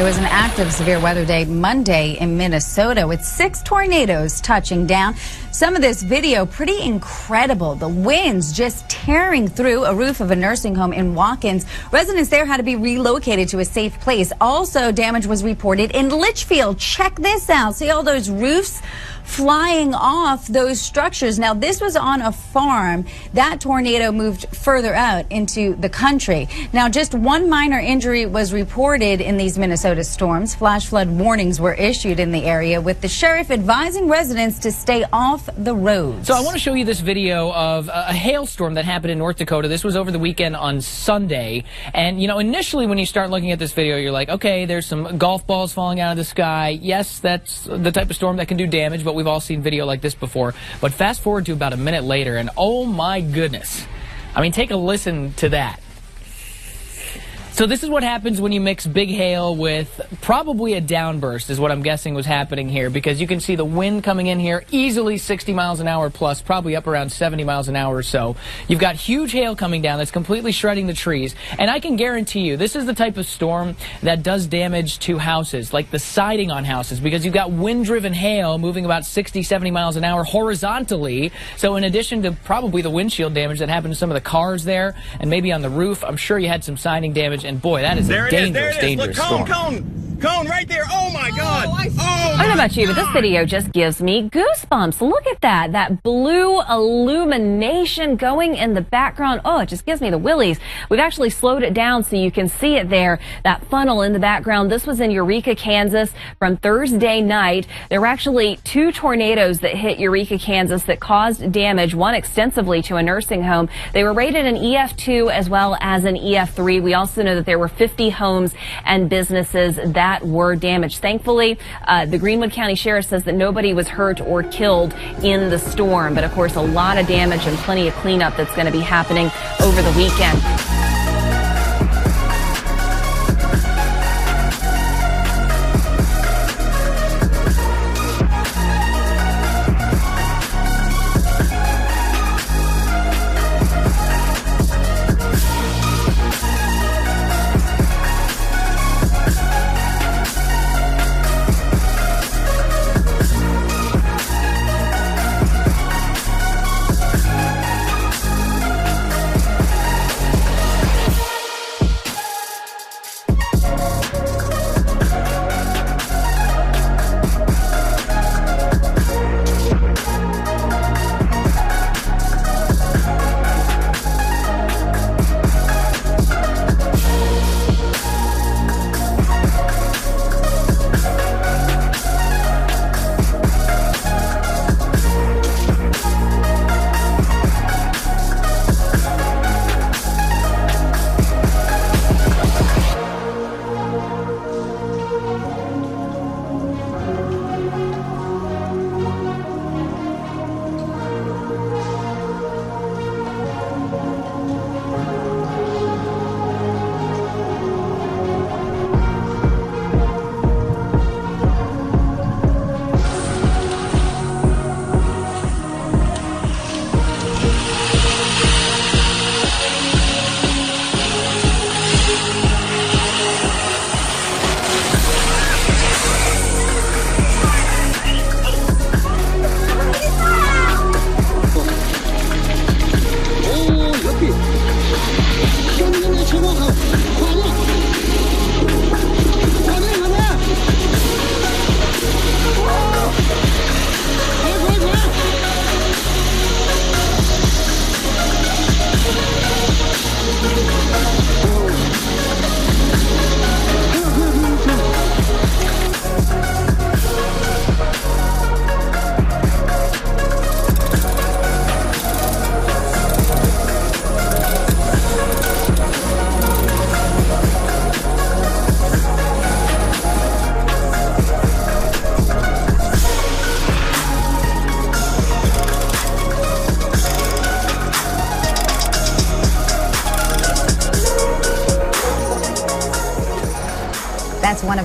It was an active severe weather day Monday in Minnesota with 6 tornadoes touching down. Some of this video pretty incredible. The winds just tearing through a roof of a nursing home in Watkins. Residents there had to be relocated to a safe place. Also, damage was reported in Litchfield. Check this out. See all those roofs flying off those structures. Now, this was on a farm. That tornado moved further out into the country. Now, just one minor injury was reported in these Minnesota storms. Flash flood warnings were issued in the area, with the sheriff advising residents to stay off the roads. So I want to show you this video of a hailstorm that happened in North Dakota. This was over the weekend on Sunday. And, you know, initially when you start looking at this video, you're like, okay, there's some golf balls falling out of the sky. Yes, that's the type of storm that can do damage, but we've all seen video like this before. But fast forward to about a minute later, and oh my goodness. I mean, take a listen to that. So this is what happens when you mix big hail with probably a downburst, is what I'm guessing was happening here, because you can see the wind coming in here, easily 60 miles an hour plus, probably up around 70 miles an hour or so. You've got huge hail coming down that's completely shredding the trees, and I can guarantee you this is the type of storm that does damage to houses, like the siding on houses, because you've got wind-driven hail moving about 60, 70 miles an hour horizontally. So in addition to probably the windshield damage that happened to some of the cars there, and maybe on the roof, I'm sure you had some siding damage. And boy, that is a dangerous storm. Cone right there. Oh my God. I don't know about you, but this video just gives me goosebumps. Look at that. That blue illumination going in the background. Oh, it just gives me the willies. We've actually slowed it down so you can see it there. That funnel in the background. This was in Eureka, Kansas from Thursday night. There were actually 2 tornadoes that hit Eureka, Kansas that caused damage, one extensively to a nursing home. They were rated an EF2 as well as an EF3. We also know that there were 50 homes and businesses that were damaged. Thankfully, the Greenwood County Sheriff says that nobody was hurt or killed in the storm. But of course, a lot of damage and plenty of cleanup that's going to be happening over the weekend.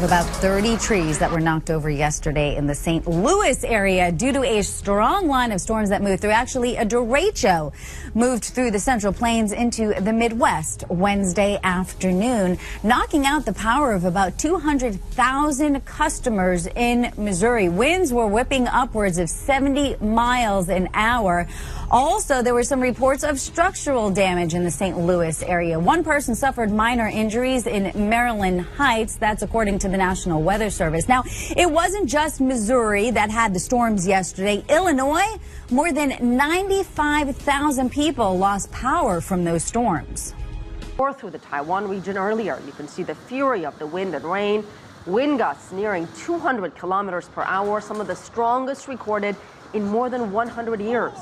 about 30 trees that were knocked over yesterday in the St. Louis area due to a strong line of storms that moved through. Actually, a derecho moved through the Central Plains into the Midwest Wednesday afternoon, knocking out the power of about 200,000 customers in Missouri. Winds were whipping upwards of 70 miles an hour. Also, there were some reports of structural damage in the St. Louis area. One person suffered minor injuries in Maryland Heights. That's according to the National Weather Service. Now, it wasn't just Missouri that had the storms yesterday. Illinois, more than 95,000 people lost power from those storms. Through the Taiwan region earlier, you can see the fury of the wind and rain. Wind gusts nearing 200 kilometers per hour, some of the strongest recorded in more than 100 years.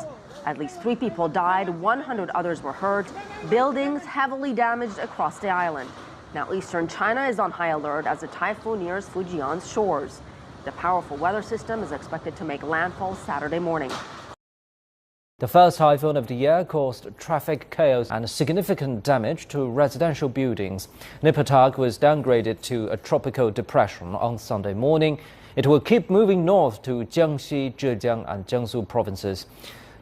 At least 3 people died, 100 others were hurt. Buildings heavily damaged across the island. Now, eastern China is on high alert as the typhoon nears Fujian's shores. The powerful weather system is expected to make landfall Saturday morning. The first typhoon of the year caused traffic chaos and significant damage to residential buildings. Nipatak was downgraded to a tropical depression on Sunday morning. It will keep moving north to Jiangxi, Zhejiang and Jiangsu provinces.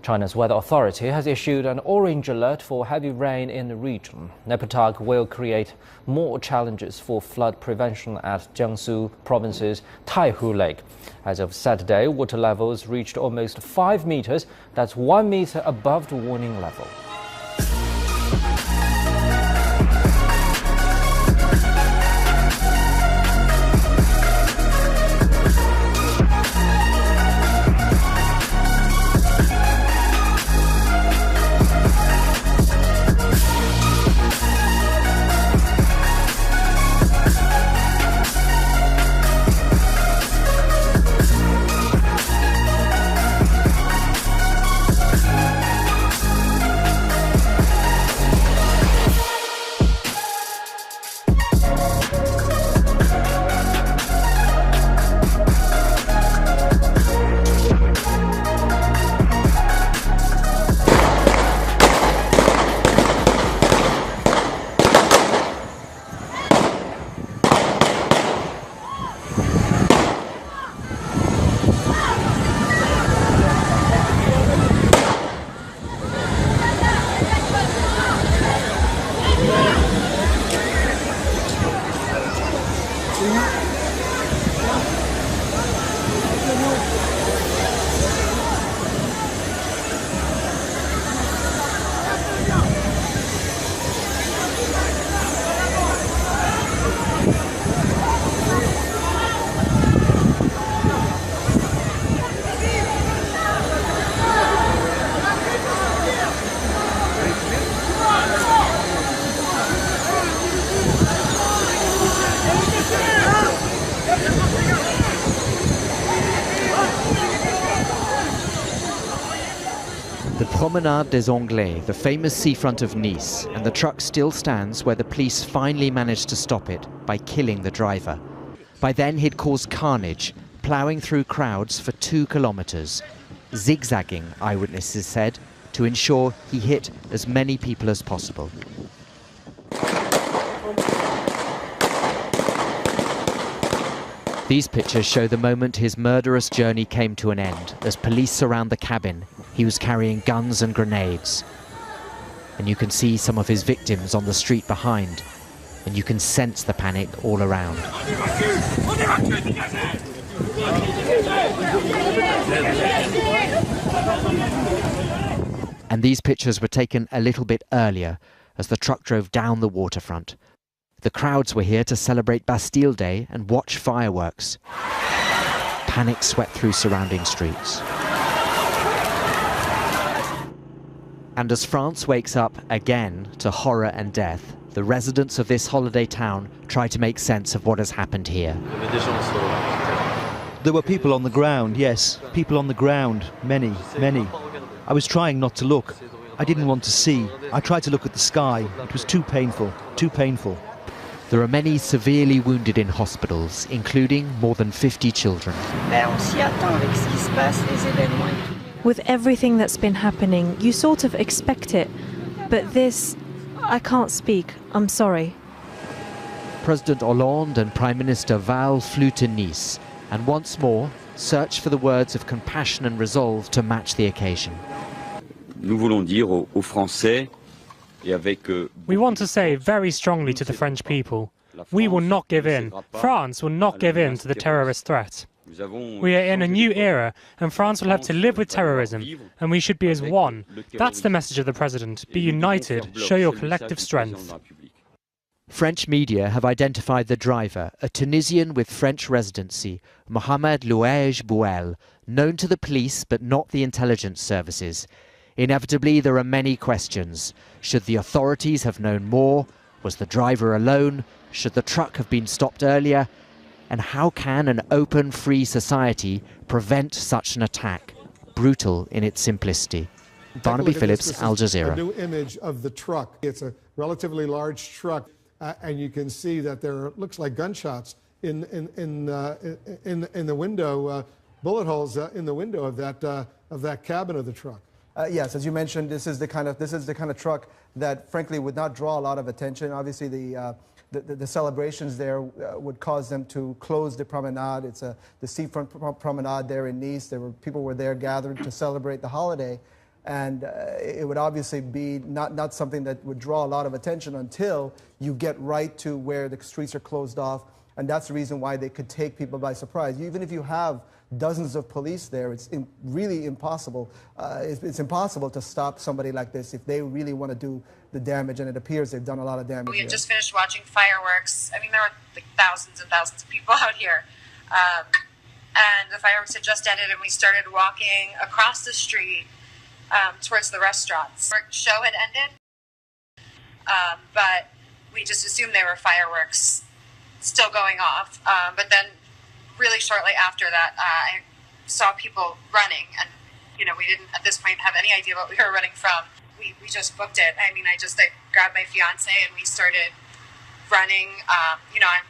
China's weather authority has issued an orange alert for heavy rain in the region. Nipatak will create more challenges for flood prevention at Jiangsu province's Taihu Lake. As of Saturday, water levels reached almost 5 meters. That's 1 meter above the warning level. The Promenade des Anglais, the famous seafront of Nice, and the truck still stands where the police finally managed to stop it by killing the driver. By then he'd caused carnage, ploughing through crowds for 2 kilometers, zigzagging, eyewitnesses said, to ensure he hit as many people as possible. These pictures show the moment his murderous journey came to an end, as police surround the cabin. He was carrying guns and grenades. And you can see some of his victims on the street behind, and you can sense the panic all around. And these pictures were taken a little bit earlier, as the truck drove down the waterfront. The crowds were here to celebrate Bastille Day and watch fireworks. Panic swept through surrounding streets. And as France wakes up again to horror and death, the residents of this holiday town try to make sense of what has happened here. There were people on the ground, yes, people on the ground, many, many. I was trying not to look. I didn't want to see. I tried to look at the sky. It was too painful, too painful. There are many severely wounded in hospitals, including more than 50 children. With everything that's been happening, you sort of expect it. But this, I can't speak. I'm sorry. President Hollande and Prime Minister Valls flew to Nice and once more searched for the words of compassion and resolve to match the occasion. Nous voulons dire aux Français et avec We want to say very strongly to the French people, we will not give in. France will not give in to the terrorist threat. We are in a new era, and France will have to live with terrorism, and we should be as one. That's the message of the President. Be united, show your collective strength. French media have identified the driver, a Tunisian with French residency, Mohamed Louaige Bouel, known to the police but not the intelligence services. Inevitably, there are many questions. Should the authorities have known more? Was the driver alone? Should the truck have been stopped earlier? And how can an open, free society prevent such an attack? Brutal in its simplicity. Barnaby Phillips, Al Jazeera. A new image of the truck. It's a relatively large truck, and you can see that there looks like gunshots in the window, bullet holes in the window of that cabin of the truck. Yes, as you mentioned, this is the kind of truck that, frankly, would not draw a lot of attention. Obviously, the celebrations there would cause them to close the promenade. It's the seafront promenade there in Nice. People were there gathered to celebrate the holiday, and it would obviously be not something that would draw a lot of attention until you get right to where the streets are closed off, and that's the reason why they could take people by surprise. Even if you have dozens of police there, it's really impossible. It's impossible to stop somebody like this if they really want to do the damage, and it appears they've done a lot of damage. We had just finished watching fireworks. I mean, there were like thousands and thousands of people out here. And the fireworks had just ended, and we started walking across the street towards the restaurants. Our show had ended, but we just assumed they were fireworks still going off. But then really shortly after that, I saw people running, and we didn't at this point have any idea what we were running from. We just booked it. I mean, I grabbed my fiance and we started running.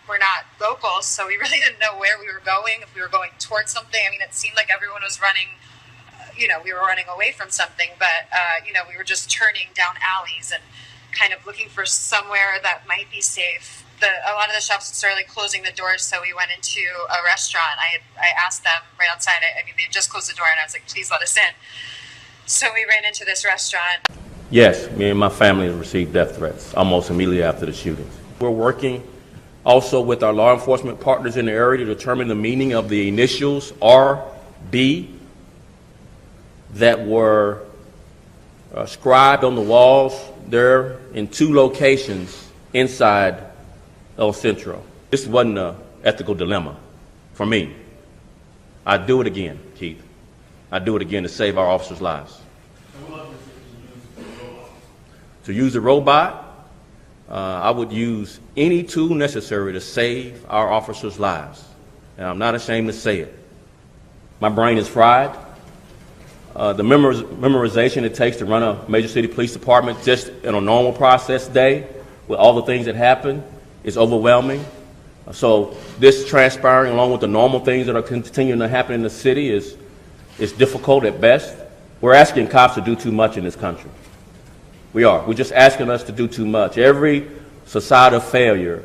We're not locals, so we really didn't know where we were going, if we were going towards something. I mean, it seemed like everyone was running, we were running away from something, but, we were just turning down alleys and kind of looking for somewhere that might be safe. A lot of the shops started closing the doors, so we went into a restaurant. I asked them right outside. I mean, they had just closed the door, and I was like, please let us in. So we ran into this restaurant. Yes, me and my family received death threats almost immediately after the shootings. We're working also with our law enforcement partners in the area to determine the meaning of the initials RB that were scribed on the walls there in 2 locations inside El Centro. This wasn't an ethical dilemma for me. I'd do it again, Keith. I'd do it again to save our officers' lives. To use a robot, I would use any tool necessary to save our officers' lives. And I'm not ashamed to say it. My brain is fried. The memorization it takes to run a major city police department just in a normal process day with all the things that happen is overwhelming. So this transpiring along with the normal things that are continuing to happen in the city is difficult at best. We're asking cops to do too much in this country. We are. We're just asking us to do too much. Every societal failure,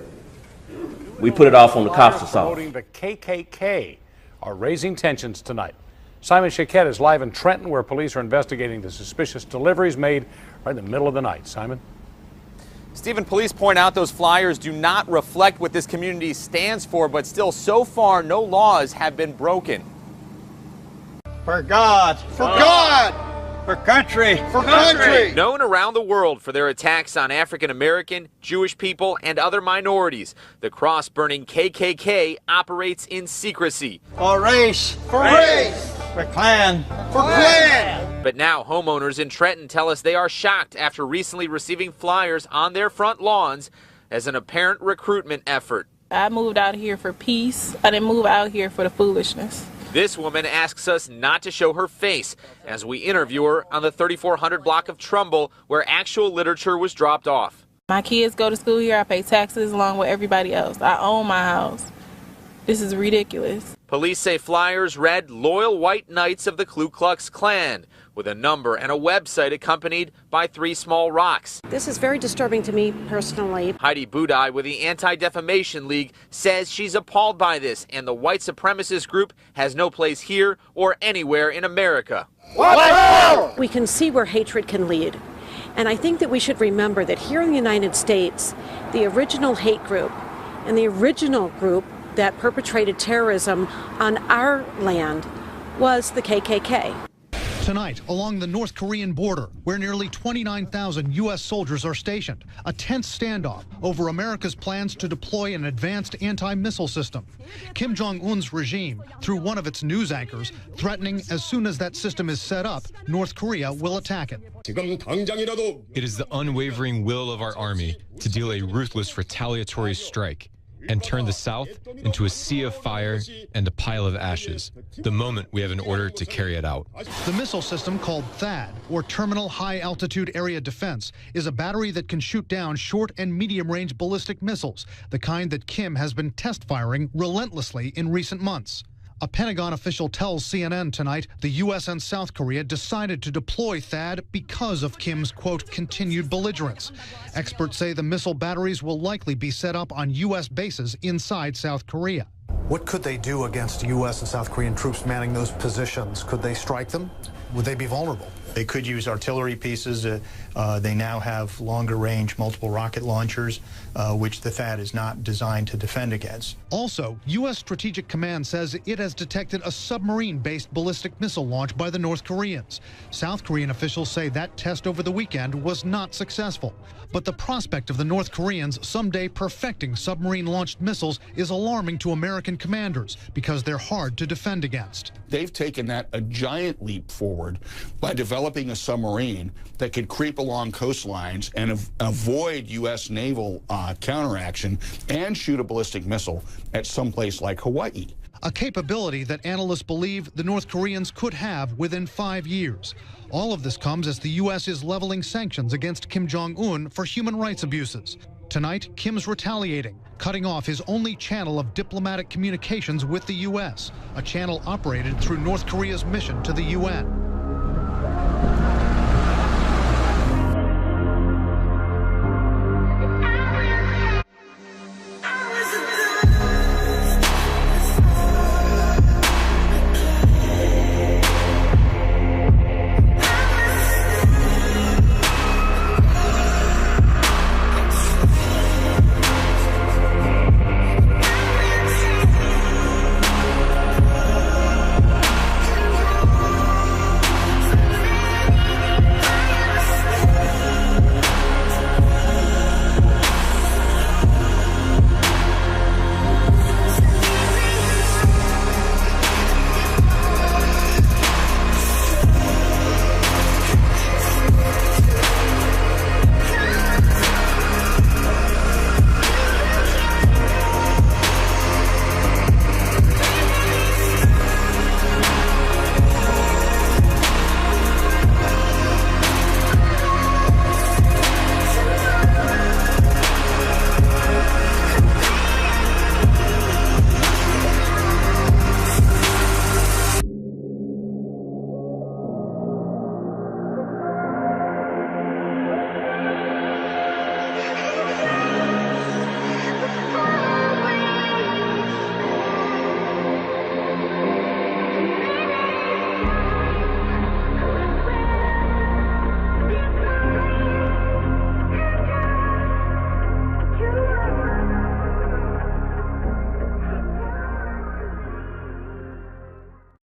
we put it off on the cops to solve. Promoting the KKK are raising tensions tonight. Simon Chiquette is live in Trenton, where police are investigating the suspicious deliveries made right in the middle of the night. Simon? Stephen, police point out those flyers do not reflect what this community stands for, but still, so far, no laws have been broken. For God! For God! For country! For country! Known around the world for their attacks on African American, Jewish people, and other minorities, the cross-burning KKK operates in secrecy. For race! For race! For Klan! For Klan! But now homeowners in Trenton tell us they are shocked after recently receiving flyers on their front lawns as an apparent recruitment effort. I moved out here for peace. I didn't move out here for the foolishness. This woman asks us not to show her face as we interview her on the 3400 block of Trumbull, where actual literature was dropped off. My kids go to school here. I pay taxes along with everybody else. I own my house. This is ridiculous. Police say flyers read "Loyal White Knights of the Ku Klux Klan," with a number and a website accompanied by 3 small rocks. This is very disturbing to me personally. Heidi Budai with the Anti-Defamation League says she's appalled by this, and the white supremacist group has no place here or anywhere in America. We can see where hatred can lead. And I think that we should remember that here in the United States, the original hate group and the original group that perpetrated terrorism on our land was the KKK. Tonight, along the North Korean border, where nearly 29,000 U.S. soldiers are stationed, a tense standoff over America's plans to deploy an advanced anti-missile system. Kim Jong-un's regime, through one of its news anchors, threatening as soon as that system is set up, North Korea will attack it. It is the unwavering will of our army to deal a ruthless retaliatory strike and turn the South into a sea of fire and a pile of ashes the moment we have an order to carry it out. The missile system, called THAAD, or Terminal High Altitude Area Defense, is a battery that can shoot down short and medium-range ballistic missiles, the kind that Kim has been test-firing relentlessly in recent months. A Pentagon official tells CNN tonight the U.S. and South Korea decided to deploy THAAD because of Kim's, quote, continued belligerence. Experts say the missile batteries will likely be set up on U.S. bases inside South Korea. What could they do against U.S. and South Korean troops manning those positions? Could they strike them? Would they be vulnerable? They could use artillery pieces. They now have longer range multiple rocket launchers, which the THAAD is not designed to defend against. Also, U.S. Strategic Command says it has detected a submarine-based ballistic missile launch by the North Koreans. South Korean officials say that test over the weekend was not successful. But the prospect of the North Koreans someday perfecting submarine-launched missiles is alarming to American commanders because they're hard to defend against. They've taken that a giant leap forward by developing a submarine that could creep along coastlines and avoid U.S. naval counteraction and shoot a ballistic missile at some place like Hawaii. A capability that analysts believe the North Koreans could have within 5 years. All of this comes as the U.S. is leveling sanctions against Kim Jong-un for human rights abuses. Tonight, Kim's retaliating, cutting off his only channel of diplomatic communications with the U.S., a channel operated through North Korea's mission to the UN.